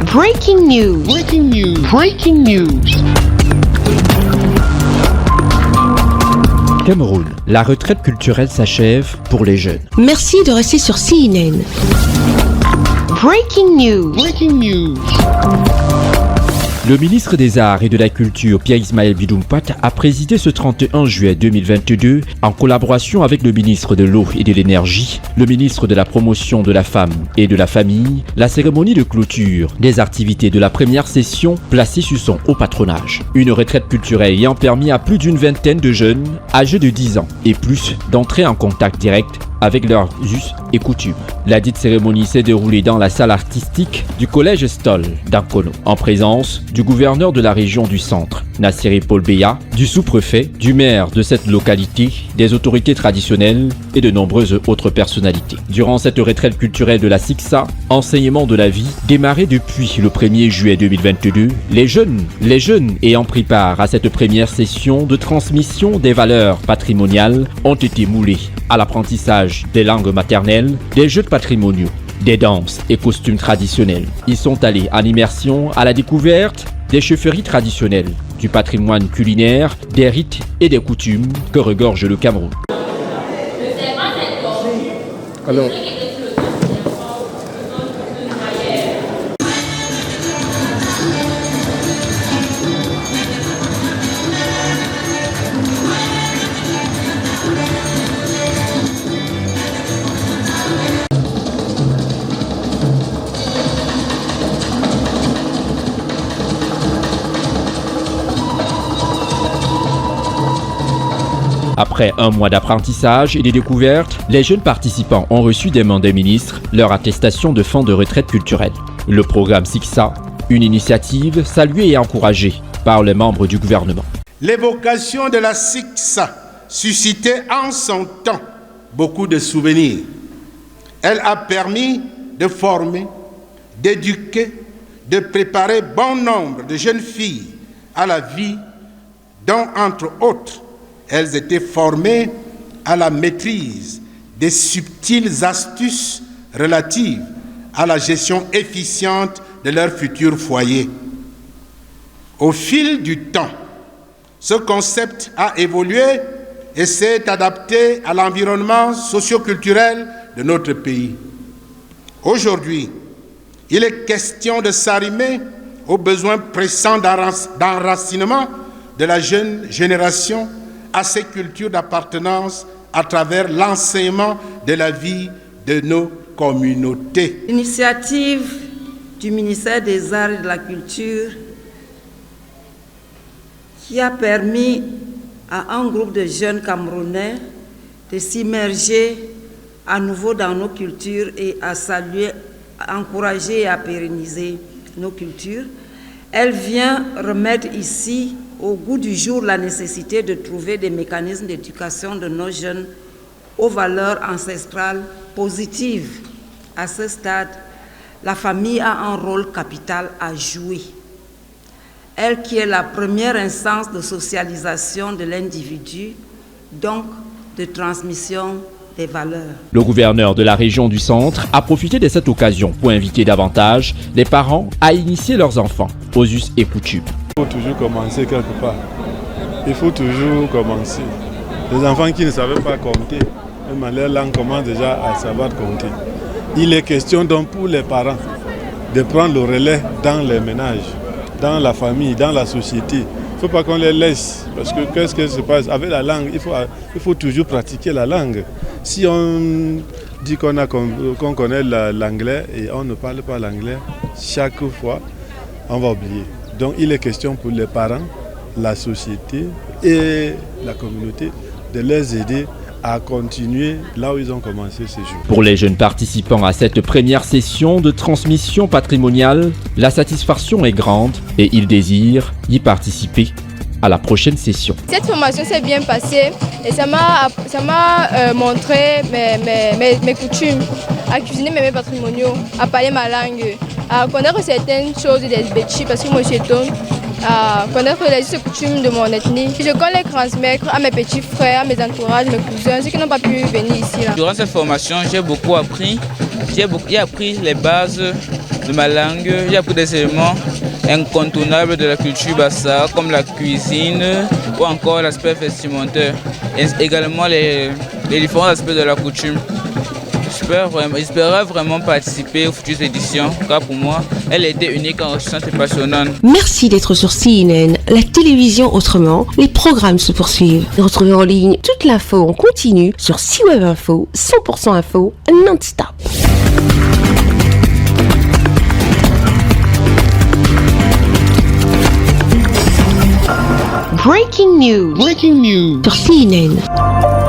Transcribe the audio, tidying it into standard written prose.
Breaking news. Breaking news. Breaking news. Cameroun, la retraite culturelle s'achève pour les jeunes. Merci de rester sur CNN. Breaking news. Breaking news. Le ministre des Arts et de la Culture, Pierre-Ismaël Bidoumpat, a présidé ce 31 juillet 2022, en collaboration avec le ministre de l'Eau et de l'Énergie, le ministre de la Promotion de la Femme et de la Famille, la cérémonie de clôture des activités de la première session placée sous son haut patronage. Une retraite culturelle ayant permis à plus d'une vingtaine de jeunes, âgés de 10 ans et plus, d'entrer en contact direct avec leurs us et coutumes. La dite cérémonie s'est déroulée dans la salle artistique du collège Stoll d'Ankono, en présence du gouverneur de la région du centre, Nassiri Paul Beya, du sous-préfet, du maire de cette localité, des autorités traditionnelles et de nombreuses autres personnalités. Durant cette retraite culturelle de la SICSA, enseignement de la vie, démarré depuis le 1er juillet 2022, les jeunes ayant pris part à cette première session de transmission des valeurs patrimoniales ont été moulés à l'apprentissage des langues maternelles, des jeux patrimoniaux, des danses et costumes traditionnels. Ils sont allés en immersion à la découverte des chefferies traditionnelles, du patrimoine culinaire, des rites et des coutumes que regorge le Cameroun. Alors, après un mois d'apprentissage et de découvertes, les jeunes participants ont reçu des mains des ministres leur attestation de fonds de retraite culturelle. Le programme SICSA, une initiative saluée et encouragée par les membres du gouvernement. L'évocation de la SICSA suscitait en son temps beaucoup de souvenirs. Elle a permis de former, d'éduquer, de préparer bon nombre de jeunes filles à la vie dont, entre autres, elles étaient formées à la maîtrise des subtiles astuces relatives à la gestion efficiente de leur futur foyer. Au fil du temps, ce concept a évolué et s'est adapté à l'environnement socio-culturel de notre pays. Aujourd'hui, il est question de s'arrimer aux besoins pressants d'enracinement de la jeune génération à ces cultures d'appartenance à travers l'enseignement de la vie de nos communautés. L'initiative du ministère des Arts et de la Culture qui a permis à un groupe de jeunes Camerounais de s'immerger à nouveau dans nos cultures et à saluer, à encourager et à pérenniser nos cultures. Elle vient remettre ici au goût du jour la nécessité de trouver des mécanismes d'éducation de nos jeunes aux valeurs ancestrales positives. À ce stade, la famille a un rôle capital à jouer. Elle qui est la première instance de socialisation de l'individu, donc de transmission des valeurs. Le gouverneur de la région du centre a profité de cette occasion pour inviter davantage les parents à initier leurs enfants aux us et coutumes. il faut toujours commencer quelque part. Il faut toujours commencer. Les enfants qui ne savaient pas compter, même à leur langue, commencent déjà à savoir compter. Il est question donc pour les parents de prendre le relais dans les ménages, dans la famille, dans la société. Il ne faut pas qu'on les laisse, parce que qu'est-ce qui se passe avec la langue? Il faut toujours pratiquer la langue. Si on dit qu'on connaît l'anglais et on ne parle pas l'anglais, chaque fois, on va oublier. Donc il est question pour les parents, la société et la communauté de les aider à continuer là où ils ont commencé ces jours. Pour les jeunes participants à cette première session de transmission patrimoniale, la satisfaction est grande et ils désirent y participer à la prochaine session. Cette formation s'est bien passée et ça m'a montré mes coutumes, à cuisiner mes mets patrimoniaux, à parler ma langue, à connaître certaines choses des bêtis parce que moi je suis étonne, à connaître les coutumes de mon ethnie. Je compte les transmettre à mes petits frères, à mes entourages, mes cousins, ceux qui n'ont pas pu venir ici. Durant cette formation, j'ai beaucoup appris J'ai appris les bases de ma langue, j'ai appris des éléments incontournables de la culture bassa, comme la cuisine ou encore l'aspect vestimentaire, et également les différents aspects de la coutume. J'espérais vraiment participer aux futures éditions, car pour moi, elle était unique, enrichissante et passionnante. Merci d'être sur CNN, la télévision autrement. Les programmes se poursuivent. Retrouvez en ligne toute l'info en continu sur C-Web Info, 100% info, non-stop. Breaking news. Sur CNN.